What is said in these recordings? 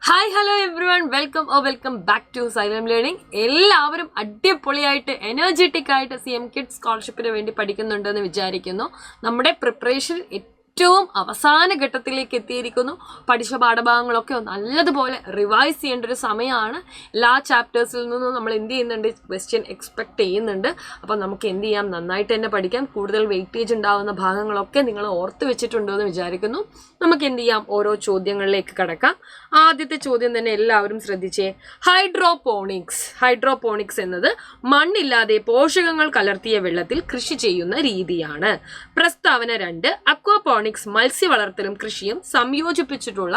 Hi hello everyone, welcome back to Xylem learning. എല്ലാവരും അടിപൊളിയായിട്ട് energetic ആയിട്ട് CM കിഡ്സ് സ്കോളർഷിപ്പിന് വേണ്ടി പഠിക്കുന്നുണ്ടെന്ന് വിചാരിക്കുന്നു. നമ്മുടെ പ്രിപ്പറേഷൻ ഏറ്റവും അവസാന ഘട്ടത്തിലേക്ക് എത്തിയിരിക്കുന്നു. പഠിച്ച പാഠഭാഗങ്ങളൊക്കെ നല്ലതുപോലെ റിവൈസ് ചെയ്യേണ്ട ഒരു സമയമാണ്. എല്ലാ ചാപ്റ്റേഴ്സിൽ നിന്നും നമ്മൾ എന്ത് ചെയ്യുന്നുണ്ട്, ക്വസ്റ്റ്യൻ എക്സ്പെക്ട് ചെയ്യുന്നുണ്ട്. അപ്പോൾ നമുക്ക് എന്ത് ചെയ്യാം, നന്നായിട്ട് തന്നെ പഠിക്കാം. കൂടുതൽ വെയിറ്റേജ് ഉണ്ടാകുന്ന ഭാഗങ്ങളൊക്കെ നിങ്ങൾ ഓർത്ത് വെച്ചിട്ടുണ്ടോ എന്ന് വിചാരിക്കുന്നു. നമുക്ക് എന്ത് ചെയ്യാം, ഓരോ ചോദ്യങ്ങളിലേക്ക് കടക്കാം. ആദ്യത്തെ ചോദ്യം തന്നെ എല്ലാവരും ശ്രദ്ധിച്ചേ. ഹൈഡ്രോപോണിക്സ് എന്നത് മണ്ണില്ലാതെ പോഷകങ്ങൾ കലർത്തിയ വെള്ളത്തിൽ കൃഷി ചെയ്യുന്ന രീതിയാണ്. പ്രസ്താവന 2, അക്വാപോണിക്സ് മത്സ്യ വളർത്തലും കൃഷിയും സംയോജിപ്പിച്ചിട്ടുള്ള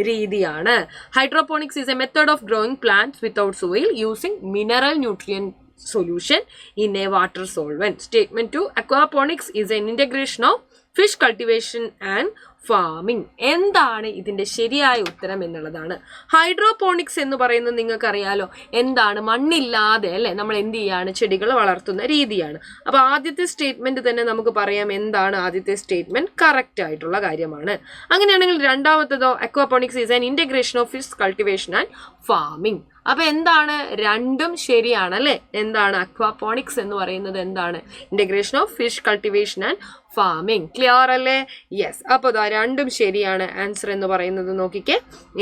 രീതിയാണ്. Hydroponics is A method of growing plants without soil using mineral nutrient solution in a water solvent. Statement 2, aquaponics is an integration of fish cultivation and farming. എന്താണ് ഇതിന്റെ ശരിയായ ഉത്തരം എന്നുള്ളതാണ്. ഹൈഡ്രോപോണിക്സ് എന്ന് പറയുന്നത് നിങ്ങൾക്കറിയാലോ, എന്താണ്, മണ്ണില്ലാതെ അല്ലെ നമ്മൾ എന്ത് ചെയ്യാണ്, ചെടികൾ വളർത്തുന്ന രീതിയാണ്. അപ്പൊ ആദ്യത്തെ സ്റ്റേറ്റ്മെന്റ് തന്നെ നമുക്ക് പറയാം എന്താണ് ആദ്യത്തെ സ്റ്റേറ്റ്മെന്റ്, കറക്റ്റ് ആയിട്ടുള്ള കാര്യമാണ്. അങ്ങനെയാണെങ്കിൽ രണ്ടാമത്തേതോ, aquaponics is an integration of fish cultivation and farming. അപ്പൊ എന്താണ്, രണ്ടും ശരിയാണ് അല്ലെ. എന്താണ് അക്വാപോണിക്സ് എന്ന് പറയുന്നത്, എന്താണ്, integration of fish cultivation and farming. Clear അല്ലേ? യെസ്. അപ്പോൾ രണ്ടും ശരിയാണ്. ആൻസർ എന്ന് പറയുന്നത് നോക്കിക്കേ,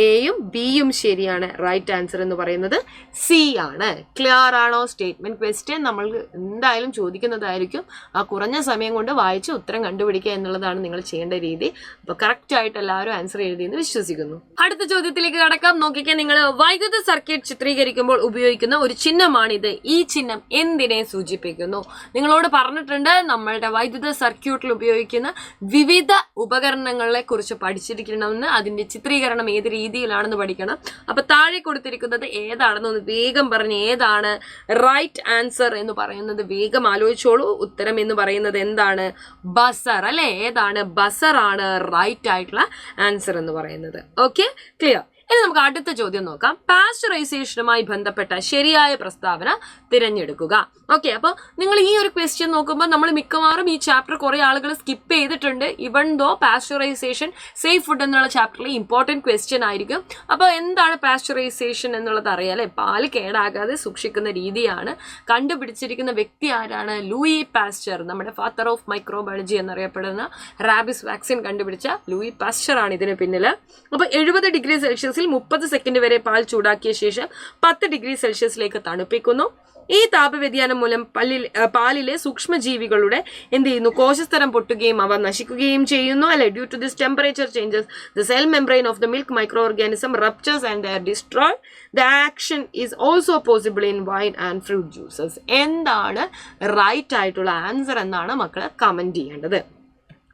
എയും ബിയും ശരിയാണ്. റൈറ്റ് ആൻസർ എന്ന് പറയുന്നത് സി ആണ്. ക്ലിയർ ആണോ? സ്റ്റേറ്റ്മെന്റ് ക്വസ്റ്റ്യൻ നമ്മൾ എന്തായാലും ചോദിക്കുന്നതായിരിക്കും. ആ കുറഞ്ഞ സമയം കൊണ്ട് വായിച്ച് ഉത്തരം കണ്ടുപിടിക്കുക എന്നുള്ളതാണ് നിങ്ങൾ ചെയ്യേണ്ട രീതി. അപ്പൊ കറക്റ്റ് ആയിട്ട് എല്ലാവരും ആൻസർ എഴുതിയെന്ന് വിശ്വസിക്കുന്നു. അടുത്ത ചോദ്യത്തിലേക്ക് കടക്കാം. നോക്കിക്കേ, നിങ്ങൾ വൈദ്യുത സർക്യൂട്ട് ചിത്രീകരിക്കുമ്പോൾ ഉപയോഗിക്കുന്ന ഒരു ചിഹ്നമാണിത്. ഈ ചിഹ്നം എന്തിനെ സൂചിപ്പിക്കുന്നു? നിങ്ങളോട് പറഞ്ഞിട്ടുണ്ട് നമ്മളുടെ വൈദ്യുത സർക്യൂട്ടിൽ ഉപയോഗിക്കുന്ന വിവിധ ഉപകരണങ്ങളെ കുറിച്ച് പഠിച്ചിരിക്കണമെന്ന്. അതിന്റെ ചിത്രീകരണം ഏത് രീതിയിലാണെന്ന് പഠിക്കണം. അപ്പൊ താഴെ കൊടുത്തിരിക്കുന്നത് ഏതാണെന്ന് ഒന്ന് വേഗം പറഞ്ഞ്, ഏതാണ് റൈറ്റ് ആൻസർ എന്ന് പറയുന്നത് വേഗം ആലോചിച്ചോളൂ. ഉത്തരം എന്ന് പറയുന്നത് എന്താണ്, ബസർ അല്ലെ. ഏതാണ്, ബസർ ആണ് റൈറ്റ് ആയിട്ടുള്ള ആൻസർ എന്ന് പറയുന്നത്. Okay, clear. ഇനി നമുക്ക് അടുത്ത ചോദ്യം നോക്കാം. പാസ്ചറൈസേഷനുമായി ബന്ധപ്പെട്ട ശരിയായ പ്രസ്താവന തിരഞ്ഞെടുക്കുക. ഓക്കെ, അപ്പോൾ നിങ്ങൾ ഈ ഒരു ക്വസ്റ്റ്യൻ നോക്കുമ്പോൾ നമ്മൾ മിക്കവാറും ഈ ചാപ്റ്റർ കുറെ ആളുകൾ സ്കിപ്പ് ചെയ്തിട്ടുണ്ട്. ഇവൺ ദോ പാസ്ചറൈസേഷൻ സേഫ് ഫുഡ് എന്നുള്ള ചാപ്റ്ററിൽ ഇമ്പോർട്ടൻറ്റ് ക്വസ്റ്റ്യൻ ആയിരിക്കും. അപ്പോൾ എന്താണ് പാസ്ചറൈസേഷൻ എന്നുള്ളത് അറിയാലേ. പാല് കേടാകാതെ സൂക്ഷിക്കുന്ന രീതിയാണ്. കണ്ടുപിടിച്ചിരിക്കുന്ന വ്യക്തി ആരാണ്? ലൂയി പാസ്ചർ, നമ്മുടെ ഫാദർ ഓഫ് മൈക്രോബയോളജി എന്നറിയപ്പെടുന്ന റാബിസ് വാക്സിൻ കണ്ടുപിടിച്ച ലൂയി പാസ്ചർ ആണ് ഇതിന് പിന്നിൽ. അപ്പോൾ 70 ഡിഗ്രി സെൽഷ്യസ് 30 സെക്കൻഡ് വരെ പാൽ ചൂടാക്കിയ ശേഷം 10 ഡിഗ്രി സെൽഷ്യസിലേക്ക് തണുപ്പിക്കുന്നു. ഈ താപവ്യതിയാനം മൂലം പാലിലെ സൂക്ഷ്മജീവികളുടെ എന്ത് ചെയ്യുന്നു, കോശസ്തരം പൊട്ടുകയും അവ നശിക്കുകയും ചെയ്യുന്നു അല്ലെ. Due to this temperature changes the cell membrane of the milk micro organism ruptures and they are destroyed. The action is also possible in wine and fruit juices. എന്താണ് റൈറ്റ് ആയിട്ടുള്ള ആൻസർ എന്നാണ് മക്കള് കമന്റ് ചെയ്യേണ്ടത്.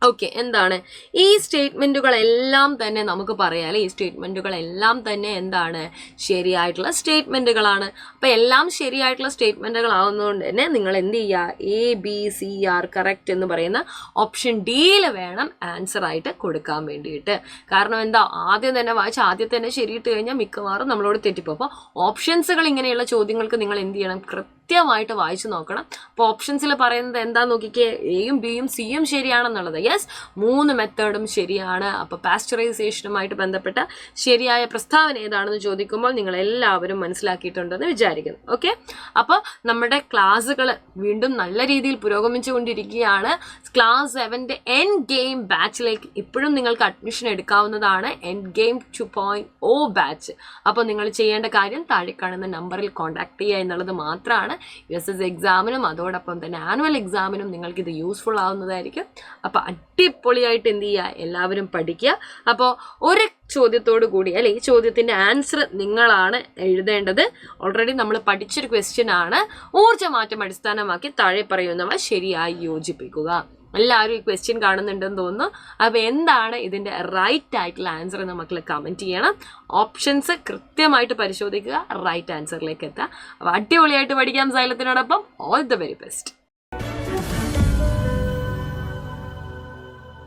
Okay, എന്താണ് ഈ സ്റ്റേറ്റ്മെന്റുകളെല്ലാം തന്നെ നമുക്ക് പറയാം. ഈ സ്റ്റേറ്റ്മെന്റുകളെല്ലാം തന്നെ എന്താണ്, ശരിയായിട്ടുള്ള സ്റ്റേറ്റ്മെന്റുകളാണ്. അപ്പൊ എല്ലാം ശരിയായിട്ടുള്ള സ്റ്റേറ്റ്മെന്റുകളാവുന്നതുകൊണ്ട് തന്നെ നിങ്ങൾ എന്ത് ചെയ്യുക, ABCR കറക്റ്റ് എന്ന് പറയുന്ന ഓപ്ഷൻ ഡിയിൽ വേണം ആൻസർ ആയിട്ട് കൊടുക്കാൻ വേണ്ടിയിട്ട്. കാരണം എന്താ, ആദ്യം തന്നെ വായിച്ച് ആദ്യത്തെ തന്നെ ശരിയിട്ട് കഴിഞ്ഞാൽ മിക്കവാറും നമ്മളോട് തെറ്റിപ്പോ. അപ്പോൾ ഓപ്ഷൻസുകൾ ഇങ്ങനെയുള്ള ചോദ്യങ്ങൾക്ക് നിങ്ങൾ എന്ത് ചെയ്യണം, കൃത്യമായിട്ട് വായിച്ചു നോക്കണം. അപ്പോൾ ഓപ്ഷൻസിൽ പറയുന്നത് എന്താ നോക്കിക്കേ, എയും ബിയും സിയും ശരിയാണെന്നുള്ളത്. യെസ്, 3 മെത്തേഡും ശരിയാണ്. അപ്പോൾ പാസ്ചറൈസേഷനുമായിട്ട് ബന്ധപ്പെട്ട ശരിയായ പ്രസ്താവന ഏതാണെന്ന് ചോദിക്കുമ്പോൾ നിങ്ങൾ എല്ലാവരും മനസ്സിലാക്കിയിട്ടുണ്ടെന്ന് വിചാരിക്കുന്നു. ഓക്കെ, അപ്പോൾ നമ്മുടെ ക്ലാസ്സുകൾ വീണ്ടും നല്ല രീതിയിൽ പുരോഗമിച്ചുകൊണ്ടിരിക്കുകയാണ്. ക്ലാസ് 7ന്റെ എൻഡ് ഗെയിം ബാച്ചിലേക്ക് ഇപ്പോഴും നിങ്ങൾക്ക് അഡ്മിഷൻ എടുക്കാവുന്നതാണ്. End game 2.0 batch. അപ്പോൾ നിങ്ങൾ ചെയ്യേണ്ട കാര്യം താഴെ കാണുന്ന നമ്പറിൽ കോൺടാക്ട് ചെയ്യുക എന്നുള്ളത് മാത്രമാണ്. USS എക്സാമിനും അതോടൊപ്പം തന്നെ ആനുവൽ എക്സാമിനും നിങ്ങൾക്ക് ഇത് യൂസ്ഫുൾ ആവുന്നതായിരിക്കും. അപ്പോൾ അടിപൊളിയായിട്ട് എന്ത് ചെയ്യുക, എല്ലാവരും പഠിക്കുക. അപ്പോൾ ഒരു ചോദ്യത്തോടു കൂടി അല്ലെ, ഈ ചോദ്യത്തിന്റെ ആൻസർ നിങ്ങളാണ് എഴുതേണ്ടത്. ഓൾറെഡി നമ്മൾ പഠിച്ചൊരു ക്വസ്റ്റ്യൻ ആണ്. ഊർജ്ജമാറ്റം അടിസ്ഥാനമാക്കി താഴെ പറയുന്നവ ശരിയായി യോജിപ്പിക്കുക. എല്ലാവരും ഈ ക്വസ്റ്റ്യൻ കാണുന്നുണ്ടെന്ന് തോന്നുന്നു. അപ്പോൾ എന്താണ് ഇതിന്റെ റൈറ്റ് ആയിട്ടുള്ള ആൻസർ എന്ന് മക്കൾ കമന്റ് ചെയ്യണം. ഓപ്ഷൻസ് കൃത്യമായിട്ട് പരിശോധിക്കുക, റൈറ്റ് ആൻസറിലേക്ക് എത്തുക. അപ്പോൾ അടിപൊളിയായിട്ട് പഠിക്കാം സൈലത്തിനോടൊപ്പം. All the very best.